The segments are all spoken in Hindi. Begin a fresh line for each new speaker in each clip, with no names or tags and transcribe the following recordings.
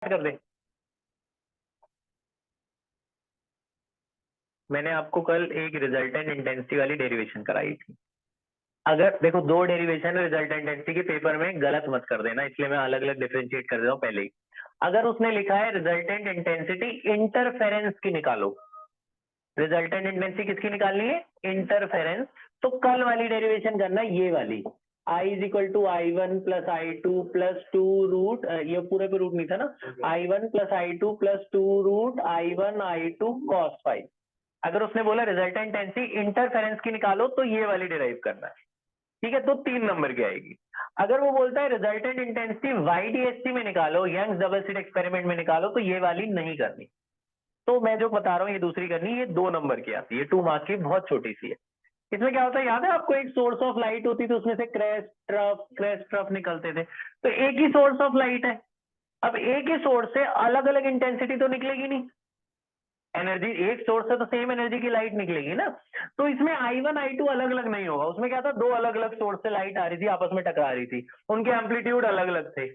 कर दे। मैंने आपको कल एक रिजल्टेंट इंटेंसिटी वाली डेरिवेशन कराई थी। अगर देखो दो डेरिवेशन रिजल्टेंट इंटेंसिटी के पेपर में गलत मत कर देना, इसलिए मैं अलग अलग डिफरेंशिएट कर देता हूँ पहले ही। अगर उसने लिखा है रिजल्टेंट इंटेंसिटी इंटरफेरेंस की निकालो, रिजल्टेंट इंटेंसिटी किसकी निकालनी है? इंटरफेरेंस। तो कल वाली डेरिवेशन करना ये वाली, I is equal to I1 plus I2 plus 2 root, ये पूरे पे रूट नहीं था ना, I1 plus I2 plus 2 root I1 I2 cos five. अगर उसने बोला रिजल्टेंट इंटेंसिटी इंटरफेरेंस की निकालो तो ये वाली डिराइव करना है, ठीक है? तो 3 नंबर की आएगी। अगर वो बोलता है रिजल्टेंट इंटेंसिटी YDST में निकालो, यंग्स डबल स्लिट एक्सपेरिमेंट में निकालो, तो ये वाली नहीं करनी। तो मैं जो बता रहा हूँ ये दूसरी करनी, ये 2 नंबर की आती है, 2 मार्क्स की, बहुत छोटी सी है। इसमें क्या होता है याद है आपको? एक सोर्स ऑफ लाइट होती थी, उसमें से क्रैश ट्रफ निकलते थे। तो एक ही सोर्स ऑफ लाइट है, अब एक ही सोर्स से अलग अलग इंटेंसिटी तो निकलेगी नहीं, एनर्जी एक सोर्स से तो सेम एनर्जी की लाइट निकलेगी ना। तो इसमें I1 I2 अलग अलग नहीं होगा। उसमें क्या था, दो अलग अलग सोर्स से लाइट आ रही थी, आपस में टकरा रही थी, उनके एम्पलीट्यूड अलग अलग थे।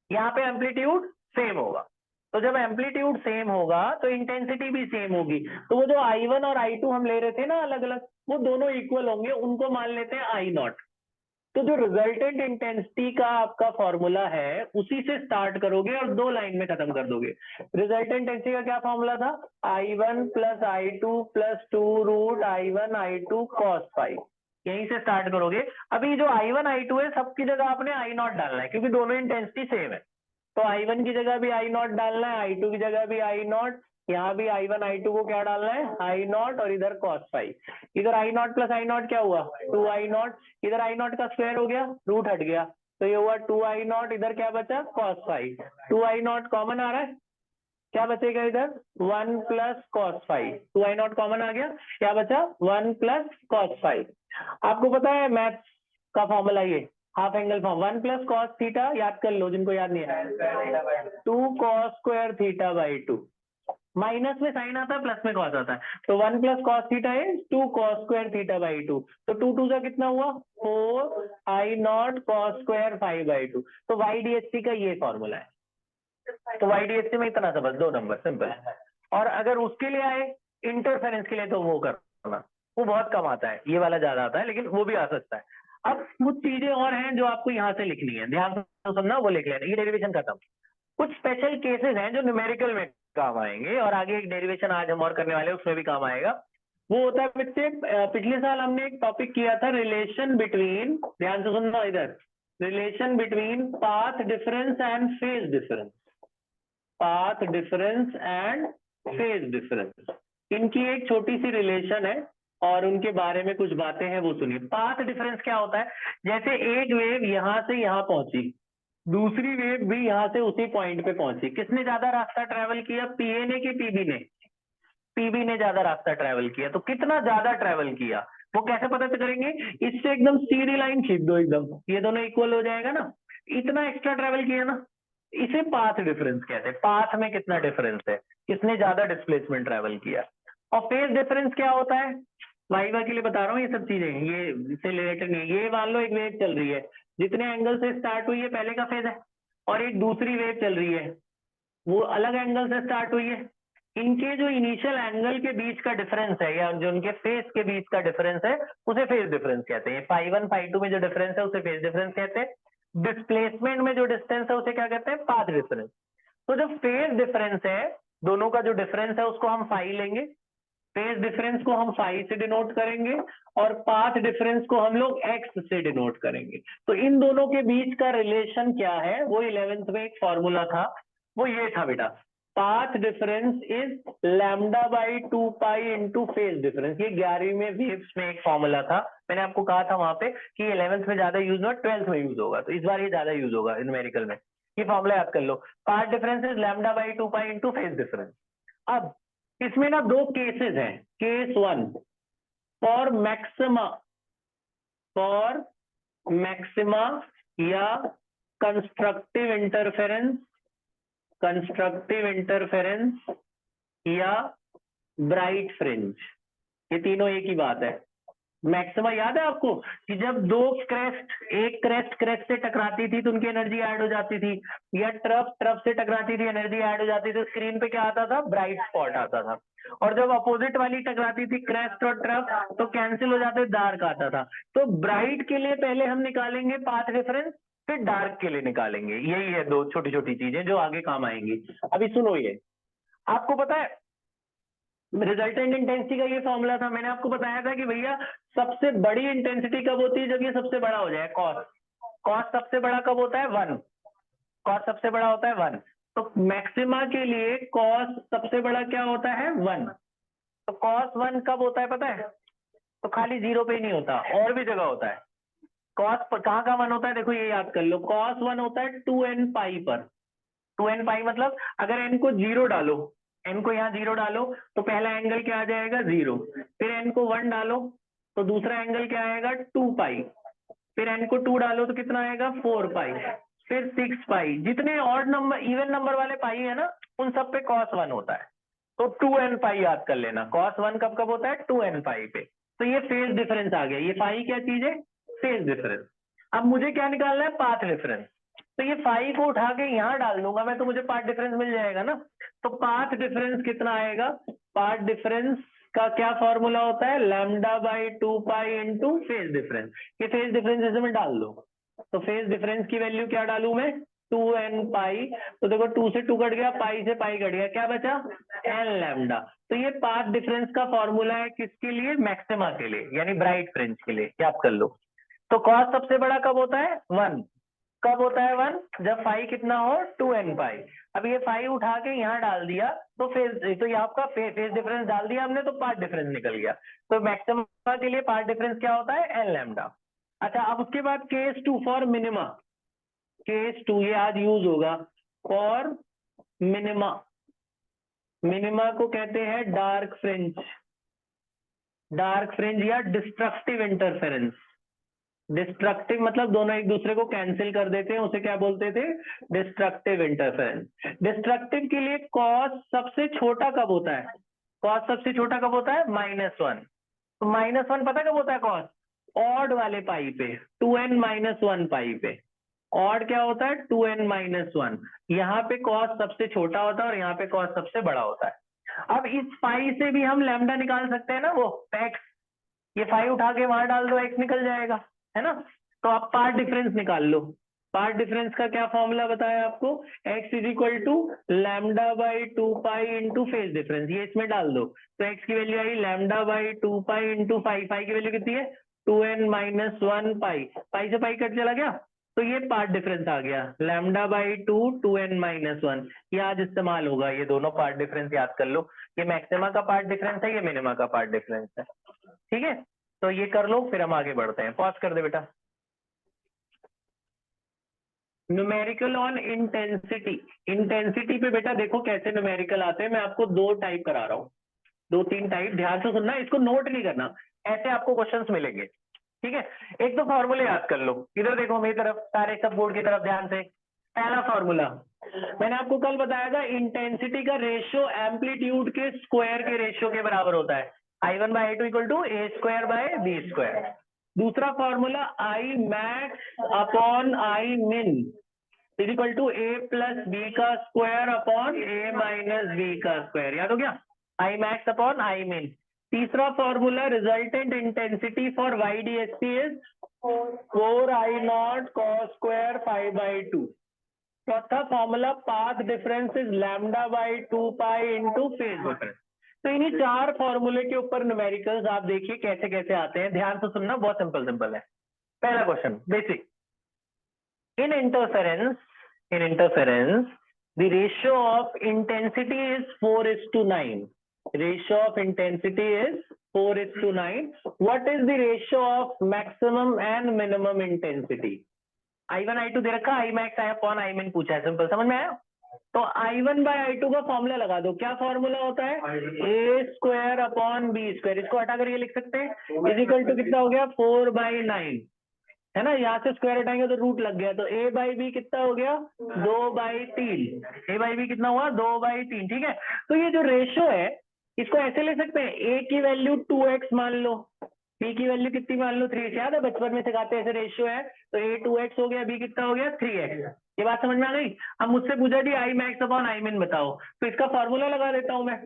यहाँ पे एम्पलीट्यूड सेम होगा, तो जब एम्पलीट्यूड सेम होगा तो इंटेंसिटी भी सेम होगी। तो वो जो I1 और I2 हम ले रहे थे ना अलग अलग, वो दोनों इक्वल होंगे, उनको मान लेते हैं I0। तो जो रिजल्टेंट इंटेंसिटी का आपका फॉर्मूला है उसी से स्टार्ट करोगे और 2 लाइन में खत्म कर दोगे। रिजल्टेंट इंटेंसिटी का क्या फॉर्मूला था? I1 plus I2 plus 2 root I1 I2 cos five. यहीं से स्टार्ट करोगे। अभी जो I1 I2 है सबकी जगह आपने I0 डालना है, क्योंकि दोनों इंटेंसिटी सेम है। तो I1 की जगह भी I0 डालना है, I2 की जगह भी I0, यहाँ भी I1 I2 को क्या डालना है? I0, और इधर cos फाइव। इधर I0 प्लस I0 क्या हुआ? 2I0। इधर I0 का स्क्वायर हो गया, रूट हट गया, तो ये हुआ 2I0, इधर क्या बचा? cos five. 2I0 कॉमन आ रहा है, क्या बचेगा इधर? 1 plus cos five. 2I0 common आ गया, क्या बचा? 1 प्लस cos फाइव। आपको पता है मैथ्स का फॉर्मूला ये half angle form, 1 plus cos theta, याद कर लो जिनको याद नहीं है, 2 cos square theta by 2। Minus में साइन आता है, प्लस में कॉस आता है, तो 1 plus cos theta is 2 cos square theta by 2। तो 2 2 का कितना हुआ? 4 I0 कॉस स्क्वायर 5 बाई 2। तो YDST का ये फॉर्मूला है। तो YDST में इतना सा बस 2 नंबर, सिंपल। और अगर उसके लिए आए इंटरफेरेंस के लिए, तो वो करना, वो बहुत कम आता है, ये वाला ज्यादा आता है, लेकिन वो भी आ सकता है। अब कुछ चीजें और हैं जो आपको यहाँ से लिखनी है, ध्यान से सुनना, वो लिख लेना। ये डेरिवेशन खत्म। कुछ स्पेशल केसेस हैं जो न्यूमेरिकल में काम आएंगे, और आगे एक डेरिवेशन आज हम और करने वाले हैं, उसमें भी काम आएगा। वो होता है बच्चे, पिछले साल हमने एक टॉपिक किया था, रिलेशन बिटवीन, ध्यान से सुनना इधर, relation between path difference and phase difference. Path difference and phase difference, इनकी एक छोटी सी रिलेशन है और उनके बारे में कुछ बातें हैं, वो सुनिए। पाथ डिफरेंस क्या होता है? जैसे एक वेव यहां से यहां पहुंची, दूसरी वेव भी यहां से उसी पॉइंट पे पहुंची, किसने ज्यादा रास्ता ट्रेवल किया? पीए ने कि पीबी ने? पीबी ने ज्यादा रास्ता ट्रेवल किया। तो कितना ज्यादा ट्रेवल किया वो कैसे पता करेंगे? इससे एकदम सीधी लाइन खींच दो, एकदम ये दोनों इक्वल हो जाएगा ना, इतना एक्स्ट्रा ट्रेवल किया ना, इसे पाथ डिफरेंस कहते हैं। पाथ में कितना डिफरेंस है, किसने ज्यादा डिस्प्लेसमेंट ट्रेवल किया। और फेज डिफरेंस क्या होता है? वाइवा के लिए बता रहा हूँ ये सब चीजें, ये इससे रिलेटेड नहीं। ये मान लो एक वेव चल रही है, जितने एंगल से स्टार्ट हुई है पहले का फेज है, और एक दूसरी वेव चल रही है, वो अलग एंगल से स्टार्ट हुई है। इनके जो इनिशियल एंगल के बीच का डिफरेंस है, या जो उनके फेज के बीच का डिफरेंस है, उसे फेज डिफरेंस कहते हैं। φ1 φ2 में जो डिफरेंस है उसे फेज डिफरेंस कहते हैं। डिस्प्लेसमेंट में जो डिस्टेंस है उसे क्या कहते हैं? Path difference. तो जो फेज डिफरेंस है, दोनों का जो डिफरेंस है उसको हम फाई लेंगे, फेज डिफरेंस को हम फाई से डिनोट करेंगे, और पाथ डिफरेंस को हम लोग एक्स से डिनोट करेंगे। तो इन दोनों के बीच का रिलेशन क्या है, वो 11th में एक फॉर्मूला था, वो ये था बेटा, path difference is lambda by 2 pi into phase difference. ये 11वीं में वेव्स में एक फॉर्मूला था, मैंने आपको कहा था वहां पे कि 11th में ज्यादा यूज हुआ, 12th में यूज होगा, तो इस बार ये ज्यादा यूज होगा न्यूमेरिकल में। ये फॉर्मूला याद कर लो, path difference is lambda by 2 pi into phase difference. अब इसमें ना दो केसेस हैं। Case 1, for maxima, for maxima या कंस्ट्रक्टिव इंटरफेरेंस, कंस्ट्रक्टिव इंटरफेरेंस या ब्राइट फ्रिंज, ये तीनों एक ही बात है। मैक्सिमा याद है आपको कि जब दो क्रेस्ट, एक क्रेस्ट क्रेस्ट से टकराती थी तो उनकी एनर्जी ऐड हो जाती थी, या ट्रफ ट्रफ से टकराती थी एनर्जी ऐड हो जाती थी, स्क्रीन पे क्या आता था, ब्राइट स्पॉट आता था। और जब अपोजिट वाली टकराती थी क्रेस्ट और ट्रफ तो कैंसिल हो जाते, डार्क आता था। तो ब्राइट के लिए पहले हम निकालेंगे पाथ डिफरेंस, फिर डार्क के लिए निकालेंगे। यही है दो छोटी छोटी चीजें जो आगे काम आएंगी। अभी सुनो, ये आपको पता है रिजल्टेंट इंटेंसिटी का ये फॉर्मूला था, मैंने आपको बताया था कि भैया सबसे बड़ी इंटेंसिटी कब होती है, जब ये सबसे बड़ा हो जाए, कॉस। कॉस सबसे बड़ा कब होता है, 1। कॉस सबसे बड़ा होता है 1। तो मैक्सिमा के लिए कॉस सबसे बड़ा क्या होता है, 1। तो कॉस 1 कब होता है पता है, तो खाली 0 पे ही नहीं होता, और भी जगह होता है। कॉस कहाँ का 1 होता है, देखो ये याद कर लो, कॉस 1 होता है 2n पाई पर। 2n पाई मतलब अगर n को 0 डालो, n को यहाँ 0 डालो तो पहला एंगल क्या आ जाएगा, 0। फिर n को 1 डालो तो दूसरा एंगल क्या आएगा, 2 पाई। फिर n को 2 डालो तो कितना आएगा, 4 पाई। फिर 6 पाई। जितने ऑड नंबर इवन नंबर वाले पाई है ना, उन सब पे cos 1 होता है। तो 2n पाई याद कर लेना, cos 1 कब कब होता है, 2n पाई पे। तो ये फेज डिफरेंस आ गया। ये पाई क्या चीज है, फेज डिफरेंस। अब मुझे क्या निकालना है, पाथ डिफरेंस। तो ये फाई को उठा के यहाँ डाल दूंगा मैं, तो मुझे पाथ डिफरेंस मिल जाएगा ना। तो पाथ डिफरेंस कितना आएगा, पाथ डिफरेंस का क्या फॉर्मूला होता है, lambda by 2 pi into phase difference. ये फेज डिफरेंस इसमें डाल दो। तो फेज डिफरेंस की वैल्यू क्या डालू मैं, 2n पाई। तो देखो 2 से 2 कट गया, पाई से पाई कट गया, क्या बचा, n लैम्डा। तो ये पाथ डिफरेंस का फॉर्मूला है किसके लिए, मैक्सिमा के लिए, यानी ब्राइट फ्रिंज के लिए। याद कर लो। तो कॉस सबसे बड़ा कब होता है, 1। कब होता है 1, जब फाई कितना हो, 2n पाई। अब ये फाई उठा के यहाँ डाल दिया तो फेज, तो ये आपका फेज डिफरेंस डाल दिया हमने, तो पार्ट डिफरेंस निकल गया। तो मैक्सिमा के लिए पार्ट डिफरेंस क्या होता है, एन लैम्डा। अच्छा, अब उसके बाद केस 2 फॉर मिनिमा। केस 2 ये आज यूज होगा, फॉर मिनिमा। मिनिमा को कहते हैं डार्क फ्रिंज। डार्क फ्रिंज या डिस्ट्रक्टिव इंटरफेरेंस। डिस्ट्रक्टिव मतलब दोनों एक दूसरे को कैंसिल कर देते हैं, उसे क्या बोलते थे, डिस्ट्रक्टिव इंटरफेरेंस। डिस्ट्रक्टिव के लिए कॉस सबसे छोटा कब होता है, कॉस सबसे छोटा कब होता है, -1। तो -1 पता कब होता है कॉस, ऑड वाले पाई पे, 2n - 1 पाई पे। ऑड क्या होता है, 2n - 1। यहाँ पे कॉस सबसे छोटा होता है और यहाँ पे कॉस सबसे बड़ा होता है। अब इस पाई से भी हम लैम्डा निकाल सकते हैं ना, वो एक्स। ये 5 उठा के वहां डाल दो, एक्स निकल जाएगा, है ना। तो आप पार्ट डिफरेंस निकाल लो। पार्ट डिफरेंस का क्या फॉर्मूला बताया आपको, x is equal to lambda by 2 pi into phase difference. ये इसमें डाल दो तो x की वैल्यू आई lambda by 2 pi into phi. Phi की वैल्यू कितनी है, 2n - 1 पाई। पाई से पाई कट चला गया, तो ये पार्ट डिफरेंस आ गया, लैम्डा बाई 2 2n - 1। ये आज इस्तेमाल होगा, ये दोनों पार्ट डिफरेंस याद कर लो। ये मैक्सिमा का पार्ट डिफरेंस है, ये मिनिमा का पार्ट डिफरेंस है। ठीक है, तो ये कर लो, फिर हम आगे बढ़ते हैं। पॉज कर दे बेटा। Numerical on intensity. इंटेंसिटी पे बेटा देखो कैसे न्यूमेरिकल आते हैं, मैं आपको दो टाइप करा रहा हूँ, 2-3 टाइप। ध्यान से सुनना, इसको नोट नहीं करना, ऐसे आपको क्वेश्चंस मिलेंगे। ठीक है, एक तो फॉर्मूले याद कर लो। इधर देखो मेरी तरफ, सारे सब बोर्ड की तरफ ध्यान से। पहला फॉर्मूला मैंने आपको कल बताया था, इंटेंसिटी का रेशियो एम्पलीट्यूड के स्क्वायर के रेशियो के बराबर होता है। I1/I2 equal to a²/b²। दूसरा formula I max upon I min is equal to a plus B का square upon a minus B का स्क्वायर। याद हो गया, I max upon I min. तीसरा formula resultant intensity for YDSP is 4I0 cos square 5/2। चौथा formula path difference is lambda by 2 pi into phase difference. तो इन्हीं 4 फॉर्मूले के ऊपर न्यूमेरिकल्स आप देखिए कैसे कैसे आते हैं। ध्यान से सुनना, बहुत सिंपल सिंपल है। पहला question basic, in interference the ratio of intensity is 4:9. Ratio of intensity is 4:9. What is the ratio of maximum and minimum intensity? I1 I2 दे रखा, I मैक्स अपॉन I मिन पूछा है, सिंपल, समझ में आया। तो I1/I2 का फॉर्मूला लगा दो। क्या फॉर्मूला होता है, a² अपॉन b²। इसको हटाकर ये लिख सकते हैं, इज इक्वल टू कितना हो गया, 4/9, है ना। यहाँ से स्क्वायर हटाएंगे तो रूट लग गया, तो a/b कितना हो गया, 2/3। a/b कितना हुआ, 2/3। ठीक है, तो ये जो रेशियो है इसको ऐसे ले सकते हैं, a की वैल्यू 2x मान लो, p की वैल्यू कितनी मान लो 3x, याद है बचपन में सिखाते ऐसे रेशियो है, तो a 2x हो गया, b कितना हो गया 3x। ये बात समझ में आ गई। अब मुझसे पूछा जी आई मैक्स अपॉन आई मिन बताओ, तो इसका फॉर्मूला लगा देता हूं मैं,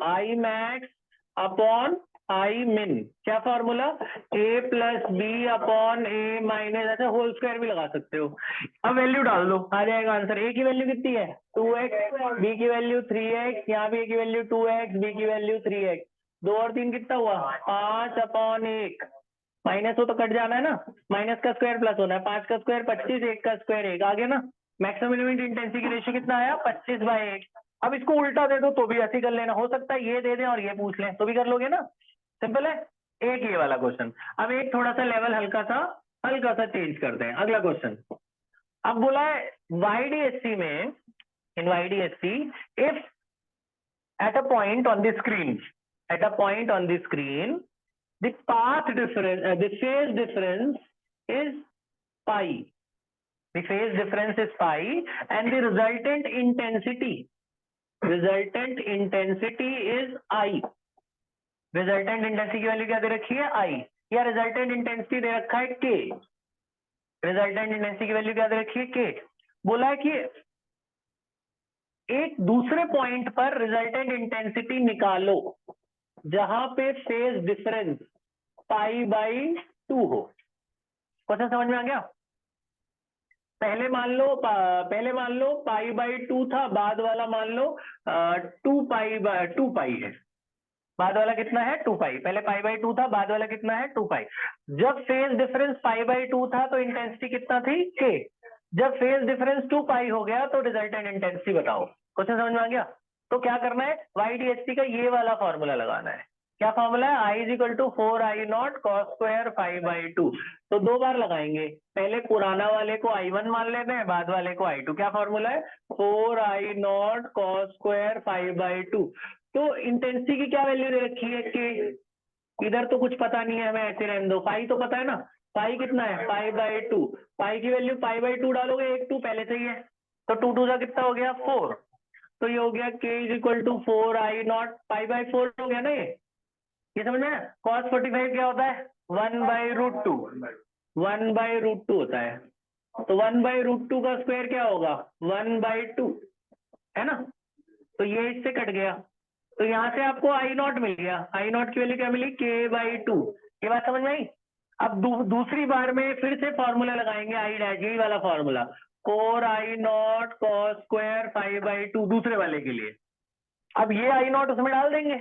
I max upon I min, क्या formula, a plus B upon A minus, ऐसे होल स्क्वायर भी लगा सकते हो। अब वैल्यू डाल दो, आ जाएगा आंसर। a की वैल्यू कितनी है 2x, b की वैल्यू 3x, यहाँ पे a की वैल्यू 2x, b की वैल्यू 3x, 2 और 3 कितना हुआ 5 अपॉन 1, माइनस हो तो कट जाना है ना, माइनस का स्क्वायर प्लस होना है, 5 का स्क्वायर 25, 1 का स्क्वायर 1, आ गया ना। मैक्सिमम मिनिमम इंटेंसिटी की रेशियो कितना आया 25/1। अब इसको उल्टा दे दो तो भी ऐसे कर लेना, हो सकता है ये दे दें और ये पूछ लें तो भी कर लोगे ना, सिंपल है। एक ये वाला क्वेश्चन। अब एक थोड़ा सा लेवल हल्का सा चेंज करते हैं, अगला क्वेश्चन। अब बोला है YDSC में, इन YDSC if at a point on the screen, the path difference, the phase difference is pi. The phase difference is pi, and the resultant intensity is I. Resultant intensity की वैल्यू क्या दे रखी है I, या resultant intensity दे रखा है K। Resultant intensity की वैल्यू क्या दे रखी है K। बोला है कि एक दूसरे पॉइंट पर रिजल्टेंट इंटेंसिटी निकालो जहां पे फेज डिफरेंस π/2 हो। क्वेश्चन समझ में आ गया। पहले मान लो π/2 था, बाद वाला मान लो 2π है। बाद वाला कितना है 2π, पहले π/2 था, बाद वाला कितना है 2π। जब फेज डिफरेंस π/2 था तो इंटेंसिटी कितना थी k, जब फेज डिफरेंस 2π हो गया तो रिजल्टेंट इंटेंसिटी बताओ। क्वेश्चन समझ में आ गया। तो क्या करना है, YDSC का ये वाला फॉर्मूला लगाना है। क्या फॉर्मूला है, I = 4I0 cos square π/2। तो 2 बार लगाएंगे, पहले पुराना वाले को I1 मान लेते हैं, बाद वाले को I2। क्या फॉर्मूला है 4I0 cos square π/2। तो इंटेंसिटी की क्या वैल्यू दे रखी है k, इधर तो कुछ पता नहीं है हमें, ऐसे रहने दो। पाई तो पता है ना, पाई कितना है π/2, पाई की वैल्यू π/2 डालोगे, 1 2 पहले से ही है, तो 2 2 का कितना हो गया 4, तो ये हो गया k = 4I0 π/4 हो गया ना। ये समझ में। cos 45 क्या होता है 1/√2, 1/√2 होता है, तो 1/√2 का स्क्वायर क्या होगा 1/2, है ना। तो ये इससे कट गया, तो यहाँ से आपको I0 मिल गया, I0 की वैल्यू क्या मिली k/2। ये बात समझ में आई। अब दूसरी बार में फिर से फॉर्मूला लगाएंगे I डैश, यही वाला फॉर्मूला 4I0 cos square π/2 दूसरे वाले के लिए। अब ये I0 उसमें डाल देंगे,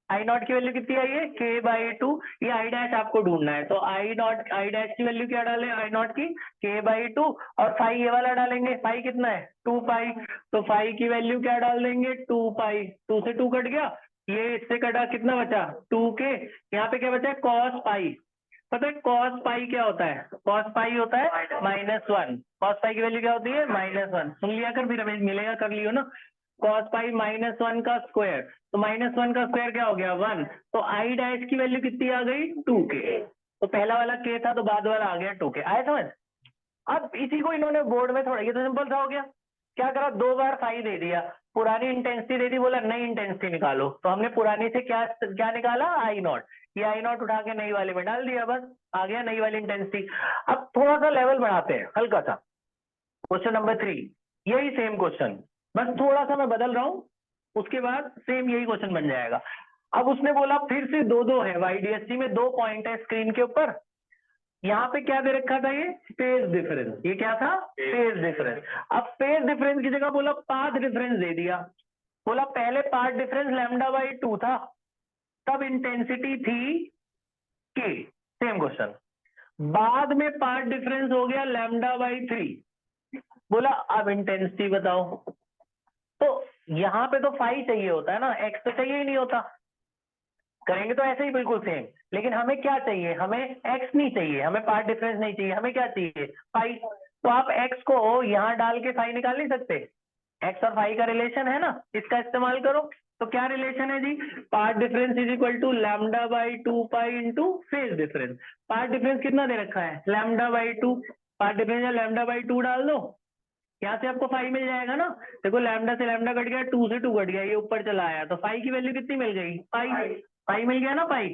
I0 की वैल्यू कितनी आई है k/2, ये I डैश आपको ढूंढना है, तो I डैश की वैल्यू क्या डालें I0 की k/2, और फाई ये वाला डालेंगे, फाई कितना है 2π, तो फाई की वैल्यू क्या डाल देंगे 2π, 2 से 2 कट गया, ये इससे कटा, कितना बचा 2k, यहाँ पे क्या बचा cos π। पता है cos π क्या होता है, cos π होता है -1, cos π की वैल्यू क्या होती है -1। सुन लिया कर, फिर हमें मिलेगा, कर लियो ना। cos π -1 का स्क्वायर, तो -1 का स्क्वायर क्या हो गया 1, तो I डैश की वैल्यू कितनी आ गई 2k। तो पहला वाला k था तो बाद वाला आ गया 2k। आया समझ। अब इसी को इन्होंने बोर्ड में थोड़ा, ये तो सिंपल सा हो गया। क्या करा, 2 बार फाई दे दिया, पुरानी इंटेंसिटी दे दी, बोला नई इंटेंसिटी निकालो, तो हमने पुरानी से क्या निकाला I0, ये I0 उठा के नई वाले में डाल दिया, बस आ गया नई वाली इंटेंसिटी। अब थोड़ा सा लेवल बढ़ाते हैं हल्का सा, क्वेश्चन नंबर 3, यही सेम क्वेश्चन, बस थोड़ा सा मैं बदल रहा हूं, उसके बाद सेम यही क्वेश्चन बन जाएगा। अब उसने बोला फिर से 2 है, YDSC में 2 पॉइंट है स्क्रीन के ऊपर, यहाँ पे क्या दे रखा था ये फेज डिफरेंस, ये क्या था फेज डिफरेंस। अब फेज डिफरेंस की जगह बोला पाथ डिफरेंस दे दिया, बोला पहले पाथ डिफरेंस λ/2 था, तब इंटेंसिटी थी k, सेम क्वेश्चन। बाद में पाथ डिफरेंस हो गया λ/3, बोला अब इंटेंसिटी बताओ। तो यहाँ पे तो फाई चाहिए होता है ना, एक्स तो चाहिए ही नहीं होता, करेंगे तो ऐसे ही बिल्कुल सेम, लेकिन हमें क्या चाहिए, हमें एक्स नहीं चाहिए, हमें पार्ट डिफरेंस नहीं चाहिए, हमें क्या चाहिए फाई। तो आप एक्स को यहाँ डाल के फाई निकाल नहीं सकते, एक्स और फाई का रिलेशन है ना, इसका इस्तेमाल करो। तो क्या रिलेशन है जी, part difference = λ/2π into phase difference. Part difference कितना दे रखा है λ/2, पार्ट डिफरेंस या λ/2 डाल दो, यहाँ से आपको फाई मिल जाएगा ना। देखो लैम्डा से लैम्डा कट गया, 2 से 2 कट गया, ये ऊपर चला आया, तो फाई की वैल्यू कितनी मिल गई पाई, पाई मिल गया ना पाई।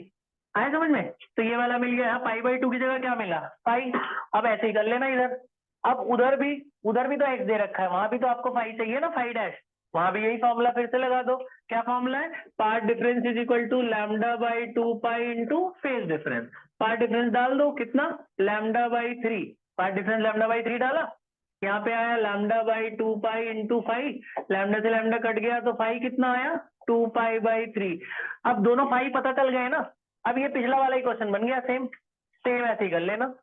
आया समझ में? तो ये वाला मिल गया, पाई बाई 2 की जगह क्या मिला, पाई। अब ऐसे ही कर लेना इधर। अब उधर भी तो एक्स दे रखा है, वहां भी तो आपको फाई चाहिए ना, फाई डैश। वहां भी यही फॉर्मूला फिर से लगा दो। क्या फॉर्मूला है, path difference is equal to lambda by 2 pi into phase difference. Part difference डाल दो, कितना, lambda by 3। Path difference lambda by 3 डाला, यहाँ पे आया lambda by 2 pi into phi. Lambda से लैम्डा कट गया तो फाई कितना आया, 2 पाई बाई 3। अब दोनों फाई पता चल गए ना। अब ये पिछला वाला ही क्वेश्चन बन गया, सेम सेम ऐसे ही कर लेना।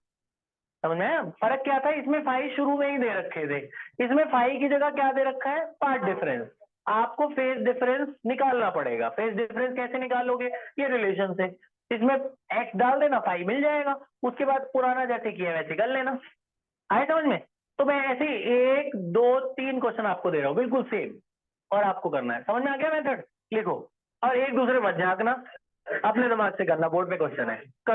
समझ में आया? फर्क क्या था, इसमें फाई शुरू में ही दे रखे थे, इसमें फाई की जगह क्या दे रखा है, पार्ट डिफरेंस। आपको फेज डिफरेंस निकालना पड़ेगा। फेज डिफरेंस कैसे निकालोगे, ये रिलेशन से। इसमें एक्स डाल देना, फाई मिल जाएगा। उसके बाद पुराना जैसे किया वैसे कर लेना। आए समझ में? तो मैं ऐसे ही 1 2 3 क्वेश्चन आपको दे रहा हूँ बिल्कुल सेम, और आपको करना है। समझ में आ गया मेथड? लिखो, और एक दूसरे मत झांकना, अपने दिमाग से करना, बोर्ड पे क्वेश्चन है, करो।